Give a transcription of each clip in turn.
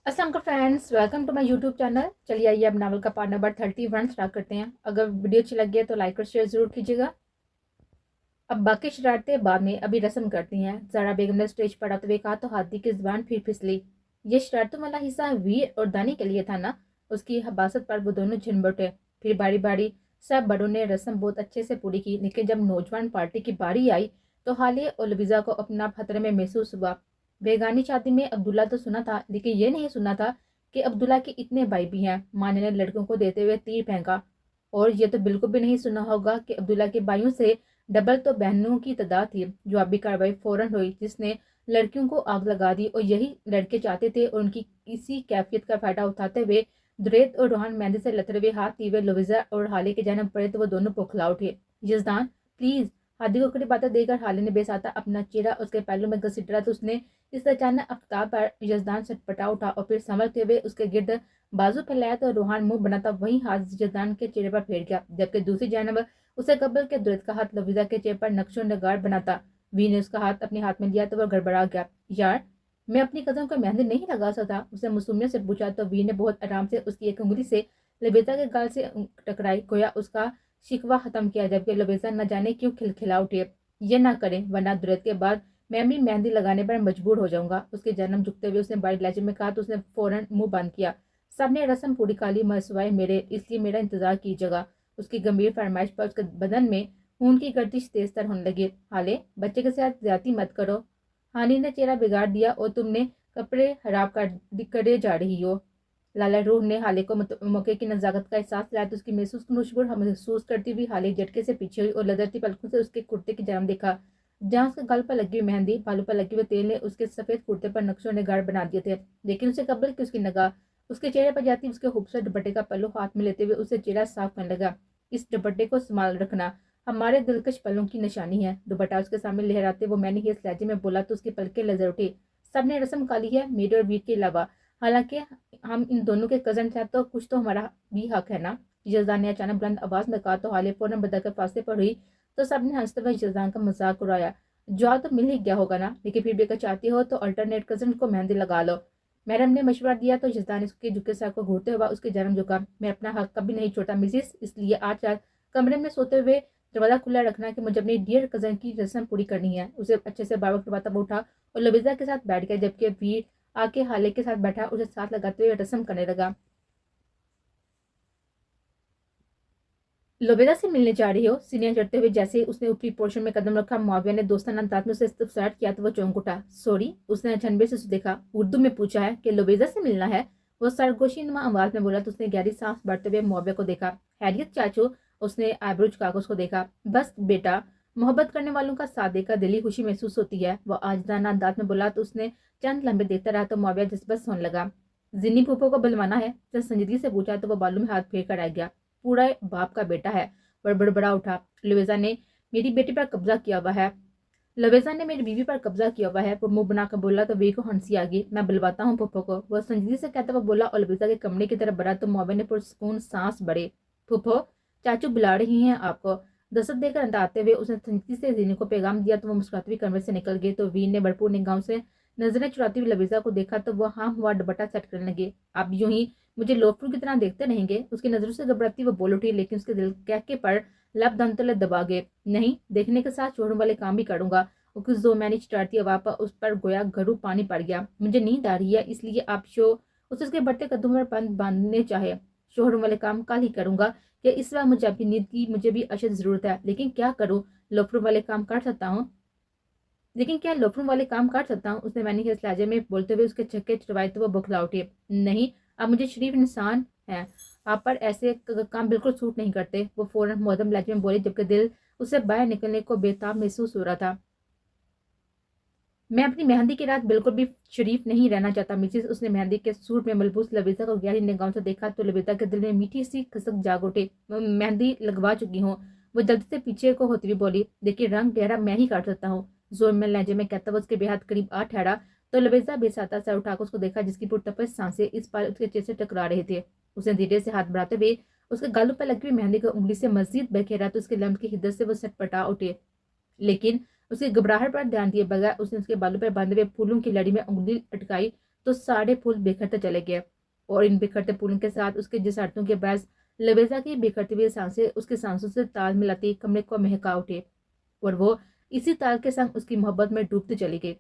अस्सलाम friends, welcome to my YouTube channel. चलिए आइए अब नावल का पार्ट नंबर 31 स्टार्ट करते हैं। अगर वीडियो अच्छी लगी है तो लाइक और शेयर जरूर कीजिएगा। अब बाकी शरारतें बाद में, अभी रस्म करती हैं। ज़ारा बेगम ने स्टेज पर आते हुए कहा तो हाथी की जुबान फिर फिसली। ये शरारतों वाला हिस्सा वीर और दानी के लिए था ना। उसकी हबासत पर वो दोनों झिन बैठे। फिर बारी बारी सब बड़ों ने रस्म बहुत अच्छे से पूरी की, लेकिन जब नौजवान पार्टी की बारी आई तो हाले और लवीजा को अपना खतरे में महसूस हुआ। बेगानी शादी में अब्दुल्ला तो सुना था, लेकिन ये नहीं सुना था कि अब्दुल्ला के इतने भाई भी हैं। माने ने लड़कों को देते हुए तीर फेंका। और ये तो बिल्कुल भी नहीं सुना होगा कि अब्दुल्ला के भाइयों से डबल तो बहनों की तादाद थी। जवाबी कार्रवाई फौरन हुई, जिसने लड़कियों को आग लगा दी। और यही लड़के चाहते थे, और उनकी इसी कैफियत का फायदा उठाते हुए दुरैत और रोहान मेहंदी से लथड़े हुए हाथ तीवे लुविजा और हाले के जन्म पड़े तो वो दोनों पोखला उठे। यजदान प्लीज। हादी को कड़ी बातें देकर हाले ने बेसाता अपना चेहरा उसके पहलू में घसीटा तो उसने इस अचानक आफ्ताब पर यजदान सटपटा उठा और फिर संभलते हुए उसके गिर्द बाजू फैलाया तो रूहान मुंह बनाता वही हाथ यजदान के चेहरे पर फेर गया, जबकि दूसरी जानब उसे कबल के दुरत का हाथ लवीजा के चेहरे पर नक्शो नगार बनाता। वी ने उसका हाथ अपने हाथ में लिया तो वह गड़बड़ा गया। यार, मैं अपनी कदम को मेहंदी नहीं लगा सकता, उसे मासूमियत से पूछा तो वी ने बहुत आराम से उसकी एक उंगली से लबेजा के गाल से टकराई, गोया उसका शिकवा खत्म किया, जबकि लबेजा न जाने क्यों खिलखिला उठे। ये ना करें वरना दुरत के बाद मैं भी मेहंदी लगाने पर मजबूर हो जाऊंगा। उसके जन्म झुकते हुए उसने बारी लहजे में कहा तो उसने फौरन मुंह बंद किया। सबने रस्म पूरी काली मसवाए मेरे, इसलिए मेरा इंतजार कीजिएगा। उसकी गंभीर फरमाइश पर उसके बदन में खून की गर्दिश तेज तर होने लगी। हाले, बच्चे के साथ ज्यादती मत करो। हानि ने चेहरा बिगाड़ दिया और तुमने कपड़े खराब करे जा रही हो। लाला रूह ने हाले को मौके की नजाकत का एहसास दिलाया तो उसकी महसूस करती हुई हाले झटके से पीछे हुई और लदरती पलकों से उसके कुर्ते की जन्म देखा, जहाँ उसके गल पर लगी हुई मेहंदी, बालों पर लगे हुए तेल ने उसके सफेद कुर्ते पर नक्शों ने गाढ़ बना दिए थे। लेकिन उसे कबल की उसकी नगाह उसके चेहरे पर जाती उसके खूबसूरत दुपट्टे का पल्लू हाथ में लेते हुए उसे चेहरा साफ करने लगा। इस दुपट्टे को संभाल रखना, हमारे दिलकश पलों की निशानी है। दुपट्टा उसके सामने लहराते वो मैंने इस लहजे में बोला तो उसकी पलके लजर उठी। सबने रस्म काली है, मेरे और वीर के अलावा। हालांकि हम इन दोनों के कजन थे तो कुछ तो हमारा भी हक है ना। यजदान ने अचानक बुलंद आवाज में कहा तो हाले फौरन बदलकर फासले पर हुई तो सबने हंसते हुए यजदान का मजाक उड़ाया। जवाब तो मिल ही गया होगा ना, लेकिन फिर भी अगर चाहती हो तो अल्टरनेट कजन को मेहंदी लगा लो। मैडम ने मशवरा दिया तो यजदान उसके झुके सर को घूरते हुआ उसके जन्म झुका। मैं अपना हक कभी नहीं छोड़ा मिसिस, इसलिए आज रात कमरे में सोते हुए दरवाजा खुला रखना कि मुझे अपनी डियर कजन की रस्म पूरी करनी है। उसे अच्छे से बाबा करवाता वो उठा और लबीजा के साथ बैठ गया, जबकि वीर आके हाले के साथ बैठा उसे साथ लगाते हुए रस्म करने लगा। लोबेदा से मिलने जा रही हो? सीनियर चढ़ते हुए जैसे ही उसने ऊपरी पोर्शन में कदम रखा, मुआविया ने दोस्ताना अंदाज में उसे इस्तफसार किया तो वो चौंक उठा। सॉरी, उसने अचंभे से देखा। उर्दू में पूछा है कि लोबेदा से मिलना है? वो सरगोशी नुमा आवाज में बोला तो उसने गहरी सांस भरते हुए मुआविया को देखा। हैरियत चाचू? उसने आईब्रो झुकाकर उसको देखा। बस बेटा, मोहब्बत करने वालों का साथ देखकर दिली खुशी महसूस होती है, वो आजदाना अंदाज में बोला तो उसने चंद लंबे देखता रहा तो मुआविया जज्बत होने लगा। जिन्नी फूफो को बुलवाना है? जब संजीदगी से पूछा तो वो बालों में हाथ फेर कर आ गया। पूरा बाप का बेटा है, बड़बड़ा उठा। लवेजा ने मेरी बेटी पर कब्जा किया हुआ है। लवेजा ने मेरी बीवी पर कब्जा किया हुआ है, वो मुंह बनाकर बोला तो वे को हंसी आ गई। मैं बुलवाता हूँ फूफो को, वह संजीदगी से कहता हुआ बोला और लवेजा के कमरे की तरफ बढ़ा तो मोबे ने पुरसकून सांस बड़े। फूफो, चाचू बुला रही हैं आपको। दस्तक देकर अंदर आते हुए उसने संजीदगी से जीने को पैगाम दिया तो वो मुस्कुराती हुई कमरे से निकल गई। तो वीर ने भरपूर निगाहों से नजरें चुराती हुई लवेजा को देखा तो वह हाँ हुआ दुपट्टा सेट करने लगे। आप यूं ही मुझे लोफर की तरह देखते रहेंगे? उसकी नजरों से घबराती वो बोल उठी, लेकिन उसके दिल कहके पर लब दम तले दबा गए। नहीं, देखने के साथ छोड़ने वाले काम भी करूंगा। और कुछ दो मैंने चिटारती हवा पर उस पर गोया घरू पानी पड़ गया। मुझे नींद आ रही है, इसलिए आप उसे उसके बढ़ते कदम पर बंद बांधने चाहे। शोहरों वाले काम कल ही करूंगा कि इस बार मुझे अपनी नींद की मुझे भी अशद जरूरत है। लेकिन क्या करूं, लोफरों वाले काम कर सकता हूँ? लेकिन क्या लोफरों वाले काम कर सकता हूँ? उसने मैंने इस लहजे में बोलते हुए उसके छक्के चढ़वाए तो वो बुखला उठी। नहीं, आप मुझे शरीफ इंसान हैं, आप पर ऐसे काम बिल्कुल सूट नहीं करते। वो फौरन मुअद्दब लहजे में बोली, जबकि दिल उसे बाहर निकलने को बेताब महसूस हो रहा था। मैं अपनी मेहंदी की रात बिल्कुल भी शरीफ नहीं रहना चाहता मिसिस। उसने मेहंदी के सूट में मलबूस लबीजा को गहरी निगाहों से देखा तो लबीजा के दिल में मीठी सी खसक जाग उठे। मैं मेहंदी लगवा चुकी हूँ, वो जल्दी से पीछे को होती हुई बोली। देखिए, रंग गहरा मैं ही काट सकता हूँ, जोर में लहजे में कहता हुआ उसके बेहद करीब आ ठहरा तो लबीजा बेसाता सर उठाकर उसको देखा, जिसकी पुरतपश सांसें इस पर उसके चेहरे से टकरा रहे थे। उसने धीरे से हाथ बढ़ाते हुए उसके गालों पर लगी हुई मेहंदी को उंगली से मजीद बखेरा तो उसके लम्ब की हिद्दत से वो सटपटा उठे। लेकिन उसकी घबराहट पर ध्यान दिए बगैर उसने उसके बालों पर बांधे हुए फूलों की लड़ी में उंगली अटकाई تو سارے پھول بکھرتے چلے گئے، اور ان بکھرتے پھولوں کے ساتھ اس کے جسارتوں کے باعث لبیزہ کی بکھرتی ہوئی سانسیں اس کی سانسوں سے تال ملاتی کمرے کو مہکا اٹھے، اور وہ اسی تال کے سنگ اس کی محبت میں ڈوبتی چلی گئی۔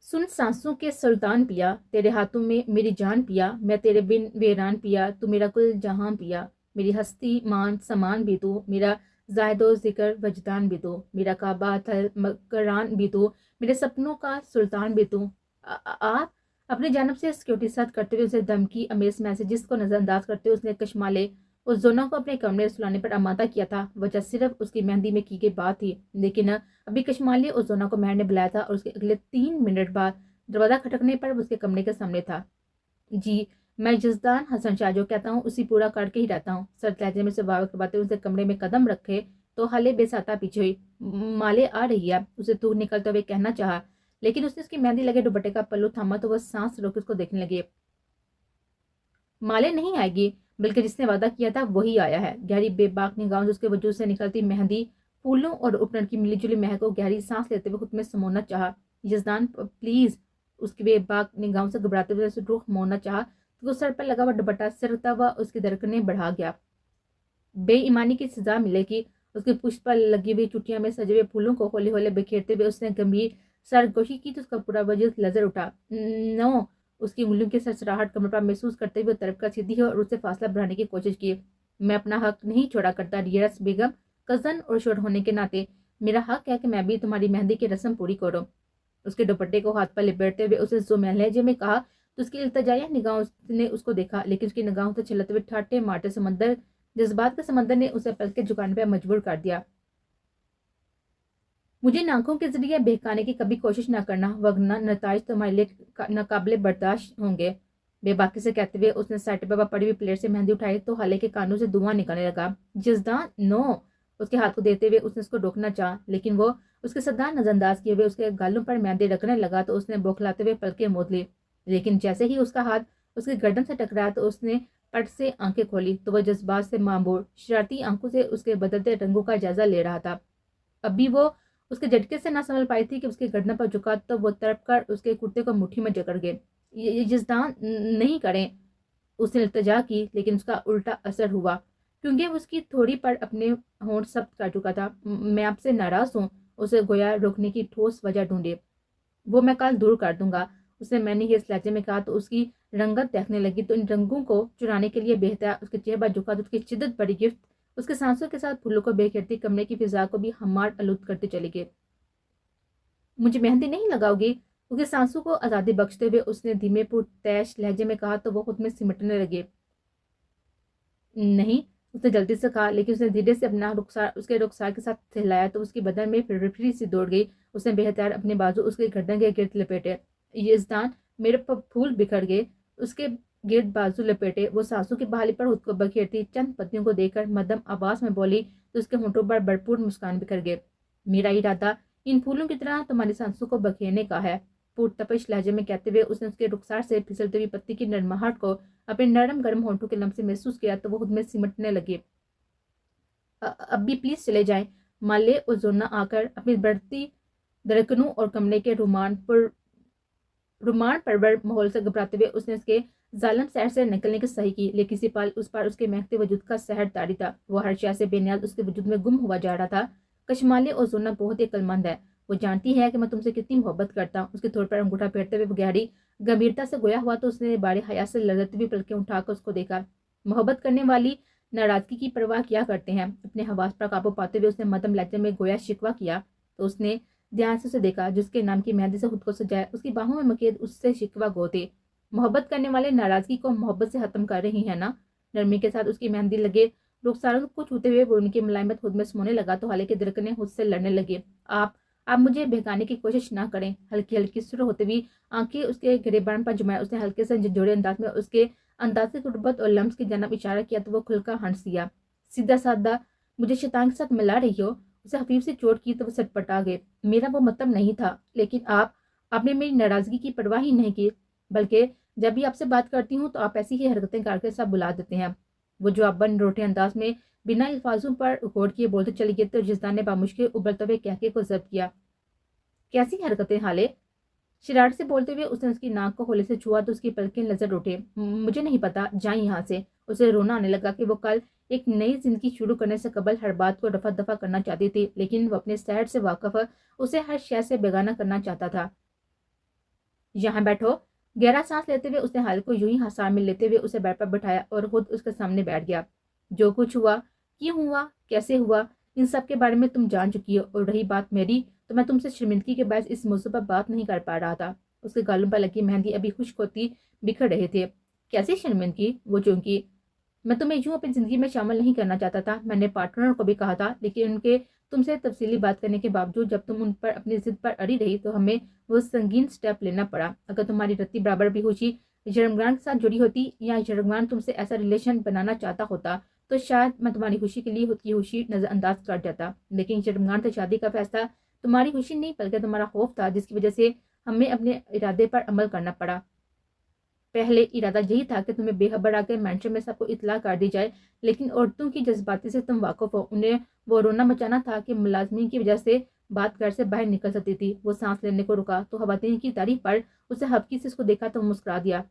سن سانسوں کے سلطان پیا، تیرے ہاتھوں میں میری جان پیا، میں تیرے بن ویران پیا، تو میرا کل جہاں پیا، میری ہستی مان سامان بھی تو، میرا زاہد و ذکر وجدان بھی تو، میرا کعبہ تھل مکران بھی تو، میرے سپنوں کا سلطان بھی تو۔ آپ اپنی جانب سے سیکورٹی ساتھ کرتے ہوئے اسے دھمکی امیز میسیجز کو نظر انداز کرتے ہوئے اس نے کشمالے اس زونا کو اپنے کمرے سلانے پر آمادہ کیا تھا۔ وجہ صرف اس کی مہندی میں کی گئی بات تھی، لیکن ابھی کشمالی اس زونا کو مہر نے بلایا تھا، اور اس کے اگلے 3 منٹ بعد دروازہ کھٹکنے پر وہ اس کے کمرے کے سامنے تھا۔ جی، میں جزدان حسن شاہ جو کہتا ہوں اسی پورا کر کے ہی رہتا ہوں۔ سرد لہجے میں سے بابا کے باتیں اسے کمرے میں قدم رکھے تو حالے بے ساتہ پیچھے ہوئی۔ مالے آ رہی ہے، اسے دور نکلتے ہوئے کہنا چاہا، لیکن اس نے اس کی مہندی لگے دوپٹے کا پلو تھاما تو وہ سانس روک اس کو دیکھنے لگی۔ مالے نہیں آئے گی، بلکہ جس نے وعدہ کیا تھا وہی آیا ہے۔ گہری بے باک نگاہوں سے اس کے وجود سے نکلتی مہندی، پھولوں اور اوپنر کی ملی جلی مہک کو گہری سانس لیتے ہوئے خود میں سمونا چاہا۔ یزدان پلیز، اس کی بے باک نگاہوں سے گھبراتے ہوئے اسے رخ موڑنا چاہا تو وہ سر پر لگا ہوا دوپٹہ سرکتا ہوا اس کی دھڑکنیں بڑھا گیا۔ بے ایمانی کی سزا ملے گی۔ اس کے پشت پر لگی ہوئی چٹیاں میں سجے ہوئے پھولوں کو ہولے ہولے بکھیرتے ہوئے اس نے گمبھیر سرگوشی کی تو اس کا پورا وجود لرز اٹھا۔ نو، اس کی انگلیوں کی سرسراہٹ کمر پر محسوس کرتے ہوئے طرف کا سیدھی اور اس سے فاصلہ بڑھانے کی کوشش کی۔ میں اپنا حق نہیں چھوڑا کرتا ریاض بیگم، کزن اور شوہر ہونے کے ناطے میرا حق ہے کہ میں بھی تمہاری مہندی کی رسم پوری کروں۔ اس کے دوپٹے کو ہاتھ پر لپیٹتے ہوئے اسے زومیہ لہجے میں کہا تو اس کی التجائیہ نگاہوں نے اس کو دیکھا، لیکن اس کی نگاہوں سے چھلتے ہوئے ٹھاٹھے مارتے سمندر، جذبات کے سمندر نے اسے پلکیں جھکانے پہ مجبور کر دیا۔ مجھے ناکوں کے ذریعے بہکانے کی کبھی کوشش نہ کرنا، ورنہ نتائج تمہارے لیے ناقابل برداشت ہوں گے۔ بے باکی سے کہتے ہوئے اس نے سائٹ پر پڑی ہوئی پلیٹ سے مہندی اٹھائی تو حالے کے کانوں سے دھواں نکلنے لگا۔ جزدان، نو، اس کے ہاتھ کو دیتے ہوئے اس نے اس کو روکنا چاہا، لیکن وہ اس کے صدا نظر انداز کیے ہوئے اس کے گالوں پر مہندی رکھنے لگا تو اس نے بوکھلاتے ہوئے پلکیں موند لی، لیکن جیسے ہی اس کا ہاتھ اس کی گردن سے ٹکرایا تو اس نے پٹ سے آنکھیں کھولی تو وہ جذبات سے معمور شرارتی آنکھوں سے اس کے بدلتے رنگوں کا جائزہ لے رہا تھا۔ ابھی وہ اس کے جھٹکے سے نہ سنبھل پائی تھی کہ اس کے گردن پر جھکا تو وہ تڑپ کر اس کے کرتے کو مٹھی میں جکڑ گئے۔ یہ جزدان نہیں کریں، اس نے التجا کی، لیکن اس کا الٹا اثر ہوا، کیونکہ اس کی تھوڑی پر اپنے ہونٹ سخت کر چکا تھا۔ میں آپ سے ناراض ہوں، اسے گویا روکنے کی ٹھوس وجہ ڈھونڈے۔ وہ میں کل دور کر دوں گا، اسے میں نے اس لہجے میں کہا تو اس کی رنگت دیکھنے لگی تو ان رنگوں کو چرانے کے لیے بہتر اس کے چہرے پر جھکا تو اس کی شدت بڑی گرفت اس کے سانسوں کے ساتھ پھولوں کو بکھیرتی کمرے کی فضا کو بھی ہمار آلود کرتے چلی گئی۔ مجھے مہندی نہیں لگاؤ گی؟ اس کے سانسوں کو آزادی بخشتے ہوئے اس نے دھیمے پرتیش لہجے میں کہا تو وہ خود میں سمٹنے لگے۔ نہیں، اس نے جلدی سے کہا، لیکن اس نے دھیرے سے اپنا رخسار اس کے رخسار کے ساتھ ہلایا تو اس کی بدن میں پھر سی دوڑ گئی۔ اس نے بہتر اپنے بازو اس کے گردن کے گرد لپیٹے۔ یزدان، میرے پر پھول بکھر گئے، اس کے گرد بازو لپیٹے۔ وہ سانسوں کی بحالی پر خود کو بکھیرتی چند پتیوں کو دیکھ کر مدھم آواز میں بولی تو اس کے ہونٹوں پر بھرپور مسکان بکھر گئے۔ میرا ارادہ ان پھولوں کی طرح تمہاری سانسوں کو بکھیرنے کا ہے، پرتپش لہجے میں کہتے ہوئے اس نے اس کے رخسار سے پھسلتی ہوئی پتی کی نرماہٹ کو اپنے نرم گرم ہونٹوں کے لمس سے محسوس کیا تو وہ خود میں سمٹنے لگے۔ اب بھی پلیز چلے جائیں۔ مالے اور زونا آ کر اپنی بڑھتی دھڑکنوں اور کمرے کے رومان پرور ماحول سے گھبراتے ہوئے اس نے اس کے ظالم سحر سے نکلنے کی صحیح کی، لیکن اسی پل اس پر اس کے مہکتے وجود کا سحر طاری تھا۔ وہ ہر شے سے بے نیاز اس کے وجود میں گم ہوا جا رہا تھا۔ کشمالے اور زونا بہت ہی عقلمند ہے، وہ جانتی ہے کہ میں تم سے کتنی محبت کرتا ہوں۔ اس کے تھوڑ پر انگوٹھا پھیرتے ہوئے وہ گہری گمبھیرتا سے گویا ہوا تو اس نے بارے حیا سے لرزتی ہوئی پلکیں اٹھا کر اس کو دیکھا۔ محبت کرنے والی ناراضگی کی پرواہ کیا کرتے ہیں؟ اپنے حواس پر قابو پاتے ہوئے اس نے مدھم لہجے میں گویا شکوہ کیا تو اس نے دھیان سے اسے دیکھا، جس کے نام کی مہندی سے خود کو سجایا اس کی باہوں میں مقید اس سے شکوہ گو تھے۔ محبت کرنے والے ناراضگی کو محبت سے ختم کر رہی ہیں نا؟ نرمی کے ساتھ اس کی مہندی لگے رخساروں کو چھوتے ہوئے وہ ان کی ملائمت خود میں سمونے لگا تو حالے کے دھڑکنیں خود سے لڑنے لگی۔ آپ مجھے بہکانے کی کوشش نہ کریں۔ ہلکی ہلکی سر ہوتے ہوئی آنکھیں اس کے گریبان پر جمائے اس نے ہلکے سے جھنجھوڑے انداز میں اس کے اندازے قربت اور لمس کی جانب اشارہ کیا تو وہ کھل کر ہنس دیا۔ سیدھا سادہ مجھے شیطان کے ساتھ ملا رہی ہو؟ اسے خفیف سی چوٹ کی تو وہ سٹپٹا گئے۔ میرا وہ مطلب نہیں تھا، لیکن آپ نے میری ناراضگی کی پرواہ ہی نہیں کی، بلکہ جب بھی آپ سے بات کرتی ہوں تو آپ ایسی ہی حرکتیں کر کے سب بلا دیتے ہیں۔ وہ جواباً روٹھے انداز میں बिना अल्फाजों पर गौर किए बोलते चली गई तो जिस्दान ने बामुश्किल उबलते हुए कहके को जब्त किया। कैसी हरकतें हाले? शरारत से बोलते हुए उसने उसकी नाक को होले से छुआ तो उसकी पलकें नजर उठे। मुझे नहीं पता, जाए यहाँ से। उसे रोना आने लगा कि वो कल एक नई जिंदगी शुरू करने से कबल हर बात को रफा दफा करना चाहती थी, लेकिन वो अपने शहर से वाकफ उसे हर शय से बेगाना करना चाहता था। यहाँ बैठो। गहरा सांस लेते हुए उसने हाल को यूं ही हंसा में लेते हुए उसे बेड पर बिठाया और खुद उसके सामने बैठ गया। जो कुछ हुआ, क्यों हुआ, कैसे हुआ, इन सब के बारे में तुम जान चुकी हो, और रही बात मेरी, तो मैं तुमसे शर्मिंदगी के बायस इस मौजू पर बात नहीं कर पा रहा था। उसके गालों पर लगी मेहंदी अभी खुश्क होती बिखर रहे थे। कैसी शर्मिंदगी? वो चूंकि मैं तुम्हें यूं अपनी जिंदगी में शामिल नहीं करना चाहता था। मैंने पार्टनर को भी कहा था, लेकिन उनके तुमसे तफसीली बात करने के बावजूद जब तुम उन पर अपनी जिद पर अड़ी रही तो हमें वो संगीन स्टेप लेना पड़ा। अगर तुम्हारी रत्ती बराबर भी खुशी यरमगान के साथ जुड़ी होती या यरमगान तुमसे ऐसा रिलेशन बनाना चाहता होता तो शायद मैं तुम्हारी खुशी के लिए खुद की खुशी नजरअंदाज कर जाता, लेकिन यरमगान से शादी का फैसला तुम्हारी खुशी नहीं बल्कि तुम्हारा खौफ था, जिसकी वजह से हमें अपने इरादे पर अमल करना पड़ा। पहले इरादा यही था कि तुम्हें बेखबर आकर मैंशन में सबको इतला कर दी जाए, लेकिन औरतों की जज्बाती से तुम वाकिफ हो। उन्हें वो रोना मचाना था कि मुलाजमीन की वजह से बात घर से बाहर निकल सकती थी। वो सांस लेने को रुका तो खवातीन की तारीफ पर उसे हल्की से उसको देखा तो मुस्कुरा दिया।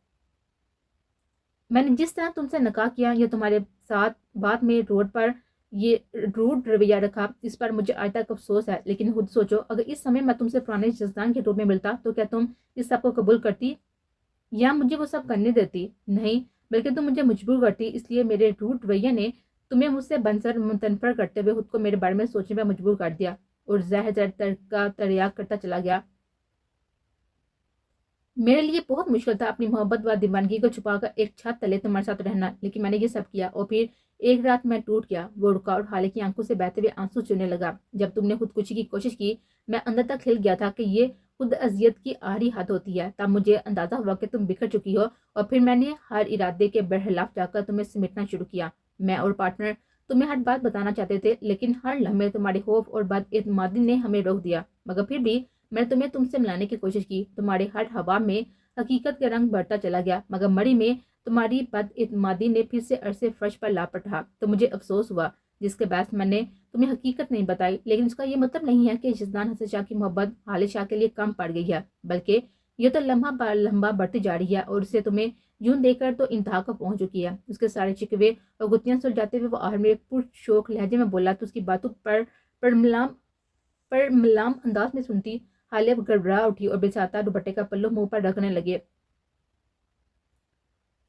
मैंने जिस तरह तुमसे नकाह किया या तुम्हारे साथ बाद में रोड पर ये रूड रवैया रखा, इस पर मुझे आज तक अफसोस है। लेकिन खुद सोचो, अगर इस समय मैं तुमसे पुराने जज्दान के रूप में मिलता तो क्या तुम इस सब को कबूल करती या मुझे वो सब करने देती? नहीं, बल्कि तुम मुझे मजबूर करती। इसलिए मेरे रूट रवैया ने तुम्हें मुझसे बनसर मुतनफर करते हुए खुद को मेरे बारे में सोचने पर मजबूर कर दिया और ज़ाहिर ज़ाहिर का तरियाक करता चला गया। मेरे लिए बहुत मुश्किल था अपनी मोहब्बत व दीवानगी को छुपाकर एक छत तले तुम्हारे साथ रहना, लेकिन मैंने ये सब किया और फिर एक रात मैं टूट गया। वो रुका और हाले की आंखों से बहते हुए आंसू चुनने लगा। जब तुमने खुदकुशी की कोशिश की, मैं अंदर तक हिल गया था कि ये खुद अजियत की आड़ी हद होती है। तब मुझे अंदाजा हुआ कि तुम बिखर चुकी हो और फिर मैंने हर इरादे के बरखिलाफ जाकर तुम्हें समेटना शुरू किया। मैं और पार्टनर तुम्हें हर बात बताना चाहते थे, लेकिन हर लम्हे तुम्हारे खौफ और बदइत्मीनादी ने हमें रोक दिया। मगर फिर भी मैंने तुम्हें तुमसे मिलाने की कोशिश की। तुम्हारे हर हवा में हकीकत का रंग बढ़ता चला गया, मगर मरी में तुम्हारी बदइत्मीनादी ने फिर से अरसे फर्श पर लापटा। तो मुझे अफसोस हुआ, जिसके बाद मैंने तुम्हें हकीकत नहीं बताई। लेकिन उसका ये मतलब नहीं है कि जिस्दान हसन शाह की मोहब्बत हाले शाह के लिए कम पड़ गई है, बल्कि यह तो लम्हा लम्बा बढ़ती जा रही है और उसे तुम्हें यूं देखकर तो इंतहा को पहुंच चुकी है। उसके सारे शिकवे और गुत्थियां सुलझाते हुए वो आखिर में पुरशौक लहजे में बोला तो उसकी बातों पर मलाम अंदाज में सुनती हाले अब गड़बड़ा उठी और बेसाता दुपट्टे का पल्लू मुंह पर रखने लगे।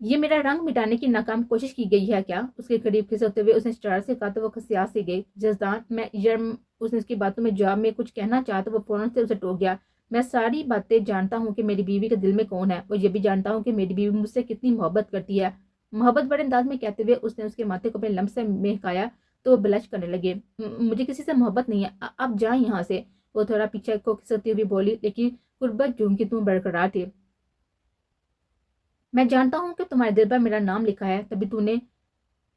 ये मेरा रंग मिटाने की नाकाम कोशिश की गई है क्या? उसके करीब खिसकते हुए उसने शरारत से कहा तो वो खसियास से गई। जजदान मैं यर्म उसने उसकी बातों में जवाब में कुछ कहना चाहा तो वो फौरन से उसे टोक गया। मैं सारी बातें जानता हूँ कि मेरी बीवी के दिल में कौन है और ये भी जानता हूँ कि मेरी बीवी मुझसे कितनी मोहब्बत करती है। मोहब्बत बड़े अंदाज में कहते हुए उसने उसके माथे को अपने लम्ब से महकाया तो वो ब्लश करने लगे। मुझे किसी से मोहब्बत नहीं है, अब जाए यहाँ से। वो थोड़ा पीछे को खिसकती हुई बोली, लेकिन कुर्बत जूम की तुम बरकरार थे। मैं जानता हूँ कि तुम्हारे दिल पर मेरा नाम लिखा है, तभी तूने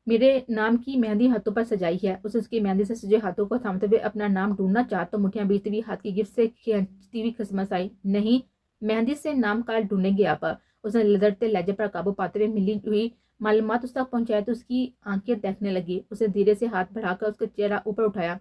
मेरे नाम की मेहंदी हाथों पर सजाई है। उसे उसकी मेहंदी से सजे हाथों को थामते हुए अपना नाम ढूंढना चाह तो मुठियां बीतती हुई हाथ की गिफ्ट से खींचती हुई खसमस आई। नहीं, मेहंदी से नाम काल ढूंढेंगे आप। उसने लदरते लहजे पर काबू पाते हुए मिली हुई मालूमात उस तक पहुंचाया तो उसकी आंखें देखने लगी। उसे धीरे से हाथ बढ़ाकर उसका चेहरा ऊपर उठाया।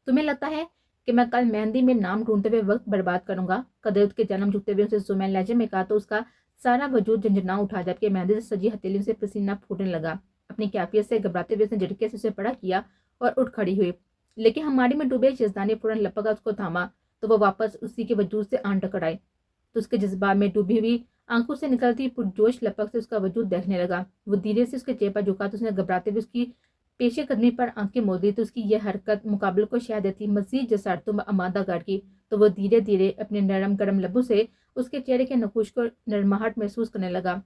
तुम्हें लगता है कि मैं कल मेहंदी में नाम ढूंढते हुए वक्त बर्बाद करूंगा? कदरत के जन्म झुकते हुए उसे जुमैन लहजे में कहा तो उसका सारा वजूद झंझना उठा जबकि मेहंदी से सजी हथेलियों से पसीना फूटने लगा। अपनी कैफियत से घबराते हुए उसने झटके से उसे पड़ा किया और उठ खड़ी हुई, लेकिन हमारी में डूबे जज्दान ने फौरन लपका उसको थामा तो वो वापस उसी के वजूद से आन टकराए। तो उसके जज्बात में डूबी हुई आंखों से निकलती पुरजोश लपक से उसका वजूद देखने लगा। वो धीरे से उसके चेहरे पर झुका तो उसने घबराते हुए उसकी पेशे कदमी पर आंखें मोड़ दी तो उसकी यह हरकत मुकाबले को शायद देती मजीद जसारतों में आमादा कर की। तो वो धीरे धीरे अपने नरम गरम लबों से उसके चेहरे के नकूश को नरमाहट महसूस करने लगा।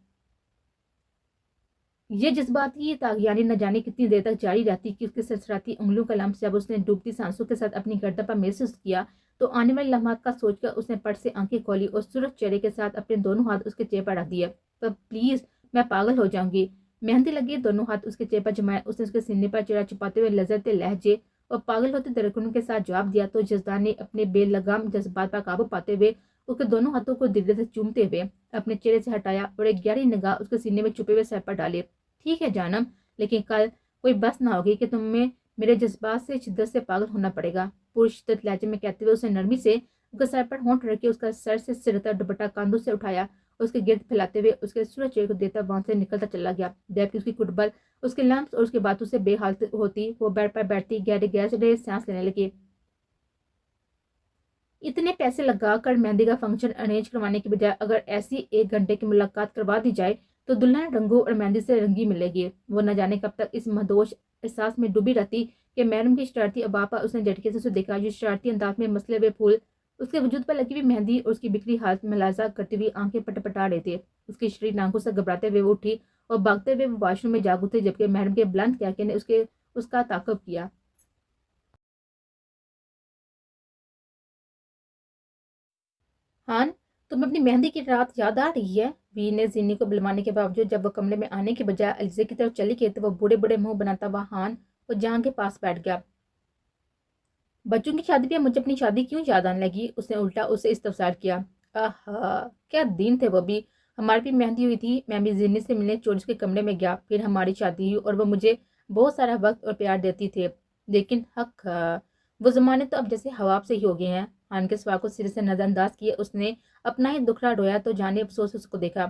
ये जज्बाती तागियानी न जाने कितनी देर तक जारी रहती कि उसके सरसराती उंगलियों का लम्स जब उसने डूबती सांसों के साथ अपनी गर्दन पर महसूस किया तो आने वाले लम्हात का सोचकर उसने पट से आंखें खोली और सुरख चेहरे के साथ अपने दोनों हाथ उसके चेहरे पर रख दिए। पर प्लीज, मैं पागल हो जाऊंगी। मेहंदी लगी दोनों हाथ उसके चेहरे पर जमाए उसने उसके सीने पर चेहरा छुपाते हुए लजरते लहजे और पागल होते दरकुनों के साथ जवाब दिया तो जज्दान ने अपने बेलगाम जज्बात पर काबू पाते हुए उसके दोनों हाथों को धीरे से चूमते हुए अपने चेहरे से हटाया और एक गहरी निगाह उसके सीने में छुपे हुए सर पर डाले। ठीक है जानम, लेकिन कल कोई बस ना होगी कि तुम्हें मेरे जज्बात से शिद्दत से पागल होना पड़ेगा। पूरी शिद्दत लहजे में कहते हुए उसने नरमी से उसके सर पर होंठ रख के उसका सर से सिर तक दुपट्टा कांधों से उठाया, उसके गिर्द फैलाते हुए उसके सूरज चेहरे को देता वहां से निकलता चला गया। देव की उसकी कुटबल, उसके लम्स और उसकी बातों से बेहाल होती। वो बेड पर बैठती गहरे गहरे सांस लेने लगी। इतने पैसे लगाकर मेहंदी का फंक्शन अरेंज करवाने के बजाय अगर ऐसी 1 घंटे की मुलाकात करवा दी जाए तो दुल्हन रंगों और मेहंदी से रंगी मिलेगी। वो न जाने कब तक इस मदोश एहसास में डूबी रहती कि मैडम की शरारती अबा पर उसने झटके से उसे देखा, जो शरारती अंदाज में मसले हुए फूल उसके वजूद पर लगी हुई मेहंदी और उसकी बिखरी हालत में लाजा करती हुई आंखें पटपटा रहे थे। उसकी शरीर आंखों से घबराते हुए वो उठी और भागते हुए वो वॉशरूम में जाग उठे, जबकि मैडम के बुलंद कहके ने उसका ताक़ब किया। हान, तुम्हें अपनी मेहंदी की रात याद आ रही है? वीर ने जीनी को बुलवाने के बावजूद जब वो कमरे में आने के बजाय अलीजे की तरफ चली गई तो वो बूढ़े बूढ़े मुंह बनाता हुआ हान और जहां के पास बैठ गया। बच्चों की शादी पे मुझे अपनी शादी क्यों याद आने लगी? उसने उल्टा उसे इस्तफसार किया। आहा, क्या दिन थे वो भी। हमारी भी मेहंदी हुई थी, मैं भी जीनी से मिलने चोर के कमरे में गया, फिर हमारी शादी हुई और वो मुझे बहुत सारा वक्त और प्यार देती थे। लेकिन हक वो जमाने तो अब जैसे हवाब से ही हो गए हैं। हान के सवाल को सिरे से नजरअंदाज किए उसने अपना ही दुखड़ा रोया तो जाने अफसोस उसको देखा।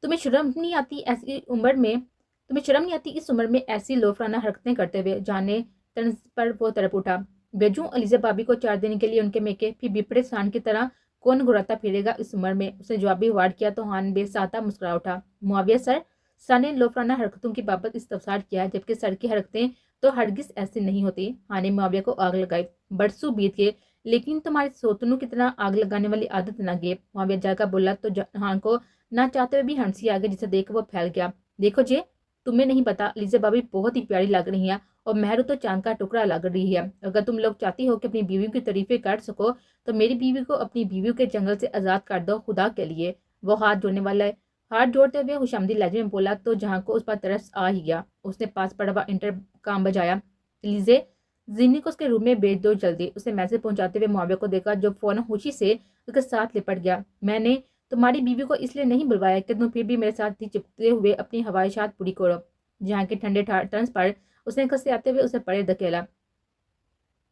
तुम्हें शर्म नहीं आती ऐसी उम्र में तुम्हें शर्म नहीं आती इस उम्र में ऐसी लोफराना हरकतें करते हुए? जाने तंज पर वो तड़प उठा। बेजू अलीजा भाभी को 4 दिन के लिए उनके मेके फिर बिपड़े स्थान की तरह कौन घुराता फिरेगा इस उम्र में? उसने जवाबी वार किया तो हान बेसाता मुस्कुरा उठा। मुआविया सर, सा ने लोफराना हरकतों की बाबत इस्तफसार किया, जबकि सर की हरकतें तो हरगिज ऐसी नहीं होती। हान ने मुआविया को आग लगाई। बरसों बीत गए लेकिन तुम्हारे सोतनों की तरह आग लगाने वाली आदत न गई। मुआविया जाकर बोला तो हान को ना चाहते हुए भी हंसी आ गई, जिसे देख वो फैल गया। देखो जे, तुम्हें नहीं पता लीजा भाभी बहुत ही प्यारी लग रही है और मेहरू तो चांद का टुकड़ा लग रही है। अगर तुम लोग चाहती हो कि अपनी बीवी की तारीफें कर सको तो मेरी बीवी को अपनी बीवियों के जंगल से आजाद कर दो, खुदा के लिए। वो हाथ जोड़ने वाला है। हाथ जोड़ते हुए खुशामदी लहजे में बोला तो जहां को उस पर तरस आ ही गया। उसने पास पड़ा हुआ इंटर काम बजाया। लीजे, जीनी को उसके रूम में भेज दो जल्दी। उसने मैसेज पहुंचाते हुए मुआविया को देखा जो फौरन खुशी से उसके साथ लिपट गया। मैंने तुम्हारी बीवी को इसलिए नहीं बुलवाया कि तुम फिर भी मेरे साथ ही चिपकते हुए अपनी ख्वाहिशात पूरी करो। जहाँ के ठंडे टर्न्स पर उसने कसे आते हुए उसे पड़े धकेला।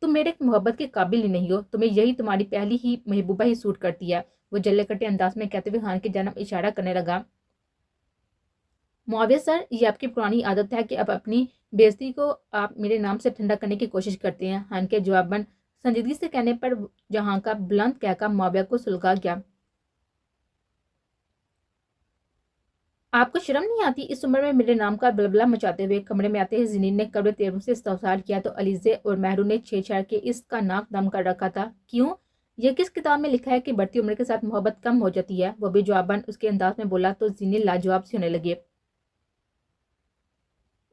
तुम मेरे मोहब्बत के काबिल ही नहीं हो, तुम्हें यही तुम्हारी पहली ही महबूबा ही सूट करती है। वो जल्ले कटे अंदाज में कहते हुए खान की जानब इशारा करने लगा। मुआविया सर, ये आपकी पुरानी आदत है कि अब अपनी बेइज्जती को आप मेरे नाम से ठंडा करने की कोशिश करते हैं। खान के जवाबन संजीदगी से कहने पर जहां का बुलंद कहकर मुआविया को सुलगा गया। आपको शर्म नहीं आती इस उम्र में मेरे नाम का बलबला मचाते हुए? कमरे में आते ही जिनीन ने कड़वे तेवरों से इस्तफसार किया तो अलीजे और महरू ने छेड़छाड़ के इसका नाक दम कर रखा था। क्यों? यह किस किताब में लिखा है कि बढ़ती उम्र के साथ मोहब्बत कम हो जाती है? वो भी जवाबन उसके अंदाज में बोला तो जिनीन लाजवाब से होने लगे।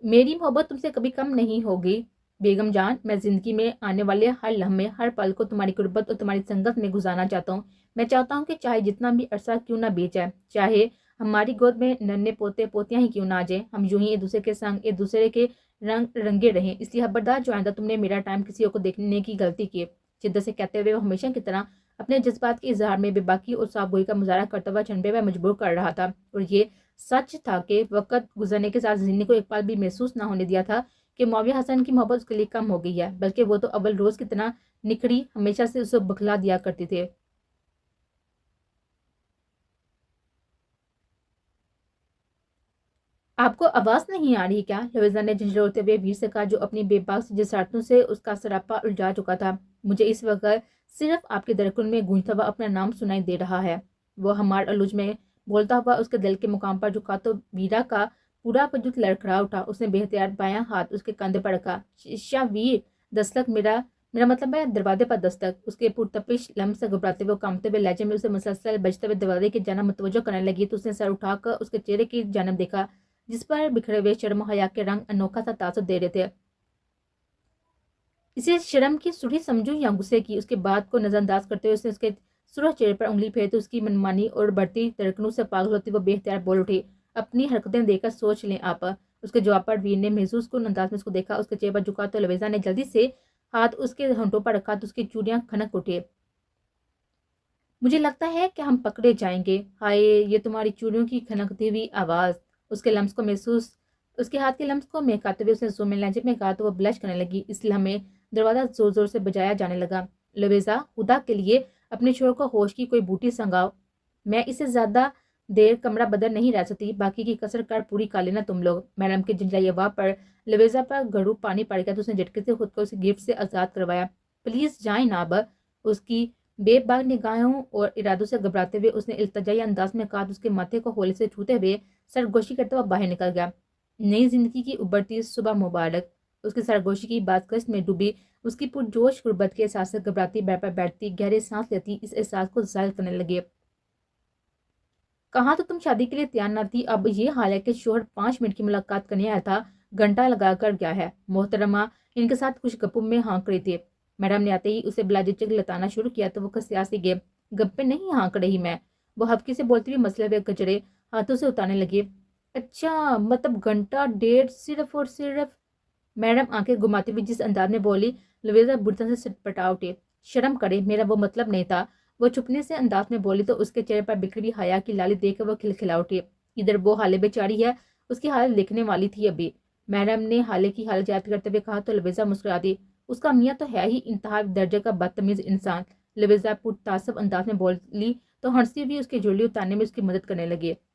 मेरी मोहब्बत तुमसे कभी कम नहीं होगी बेगम जान। मैं जिंदगी में आने वाले हर लम्हे हर पल को तुम्हारी गुर्बत और तुम्हारी संगत में गुजारना चाहता हूँ। मैं चाहता हूँ कि चाहे जितना भी अरसा क्यों ना बीत जाए, चाहे हमारी गोद में नन्हे पोते पोतियां ही क्यों ना आ जाए, हम यूं ही एक दूसरे के संग एक दूसरे के रंग रंगे रहें। इसलिए खबरदार जो आइंदा तुमने मेरा टाइम किसी और को देखने की गलती की। शिद्दत से कहते हुए वो हमेशा की तरह अपने जज्बात के इजहार में बेबाकी और साफगोई का मुजाहरा करता हुआ चंबे में मजबूर कर रहा था। और ये सच था कि वक्त गुजरने के साथ जिन्नी को एक पल भी महसूस ना होने दिया था कि मुआविया हसन की मोहब्बत उसके लिए कम हो गई है, बल्कि वो तो अव्वल रोज की तरह निखड़ी हमेशा से उसे बखला दिया करते थे। आपको आवाज नहीं आ रही क्या? लविजा ने झंझोड़ते हुए वीर से कहा, जो अपनी बेबाक सी जसारतों से उसका सरापा उलझा चुका था। मुझे इस वक्त सिर्फ आपके दरकुन में गूंजता हुआ अपना नाम सुनाई दे रहा है। वो हमार अलुज में बोलता हुआ उसके दिल के मुकाम पर झुका तो वीरा का पूरा वजूद लड़खड़ा उठा। उसने बेहतियात बायां हाथ उसके कंधे पर रखा। शिष्या वीर, दस्तक मेरा मेरा मतलब है दरवाजे पर दस्तक। उसके पुरतपिश लम्ब से घबराते हुए कांपते हुए लहजे में उसे मुसलसल बजते हुए दरवाजे की जानब मुतवज्जो करने लगी तो उसने सर उठाकर उसके चेहरे की जानब देखा, जिस पर बिखरे हुए शर्म हया के रंग अनोखा सा तासुर दे रहे थे। इसे शर्म की सुड़ी समझूं या गुस्से की? उसके बात को नजरअंदाज करते हुए उसने उसके सुरख चेहरे पर उंगली फेरते उसकी मनमानी और बढ़ती धड़कनों से पागल होती वो बेहतियार बोल उठी। अपनी हरकतें देखकर सोच लें आप। उसके जवाब पर वीर ने महसूस को अंदाज में उसको देखा। उसके चेहरे पर झुका तो लवेजा ने जल्दी से हाथ उसके होंठों पर रखा तो उसकी चूड़ियां खनक उठे। मुझे लगता है कि हम पकड़े जाएंगे। हाय, ये तुम्हारी चूड़ियों की खनकती हुई आवाज। उसके लम्स को महसूस اس کے ہاتھ کے لمس کو مہکاتے ہوئے اس نے زومن لہجے میں کہا تو وہ بلش کرنے لگی۔ اس لمحے دروازہ زور زور سے بجایا جانے لگا۔ لویزا، خدا کے لیے اپنے شوہر کو ہوش کی کوئی بوٹی سنگاؤ، میں اسے زیادہ دیر کمرہ بدل نہیں رہ سکتی، باقی کی کسر کار پوری کر لینا تم لوگ۔ میڈم کے جنجلائی آواز پر لویزا پر گھڑو پانی پڑ گیا تو اس نے جھٹکے سے خود کو اس گفٹ سے آزاد کروایا۔ پلیز جائیں ناب۔ اس کی بے باک نگاہوں اور ارادوں سے گھبراتے ہوئے اس نے التجائی انداز میں کہا تو اس کے ماتھے کو ہولے سے چھوتے ہوئے سرگوشی کرتا ہوا باہر نکل گیا۔ نئی زندگی کی ابھرتی صبح مبارک۔ اس کی سرگوشی کی بات گشت میں ڈوبی اس کی پرجوش غربت کے احساس سے گھبراتی بیڈ پر بیٹھتی گہرے سانس لیتی اس احساس کو ظاہر کرنے لگے۔ کہاں تو تم شادی کے لیے تیار نہ تھی، اب یہ حال ہے کہ شوہر 5 منٹ کی ملاقات کرنے آیا تھا، گھنٹہ لگا کر گیا ہے۔ محترمہ ان کے ساتھ کچھ گپوں میں ہانک رہی تھی۔ میڈم نے آتے ہی اسے بلا جھجک لتانا شروع کیا تو وہ کسیاسی گئے۔ گپے نہیں ہانک رہی میں، وہ ہفکی سے بولتی ہوئی مسئلے ہوئے گجرے ہاتھوں سے اتارنے لگی۔ اچھا مطلب گھنٹہ ڈیڑھ صرف اور صرف؟ میڈم آنکھیں گھماتی ہوئی جس انداز میں بولی، لویزا بری سے سٹپٹا اٹھی۔ شرم کرے، میرا وہ مطلب نہیں تھا۔ وہ چھپنے سے انداز میں بولی تو اس کے چہرے پر بکھری ہوئی حیا کی لالی دیکھ کر وہ کھلکھلا اٹھی۔ ادھر وہ حالے بیچاری ہے، اس کی حالت لکھنے والی تھی ابھی۔ میڈم نے حالے کی حالت یاد کرتے ہوئے کہا تو لویزا مسکرا دی۔ اس کا میاں تو ہے ہی انتہائی درجے کا بدتمیز انسان، لویزا پرتعصب انداز میں بولی تو ہنستی ہوئی اس کی جولی اتارنے میں اس کی مدد کرنے لگی۔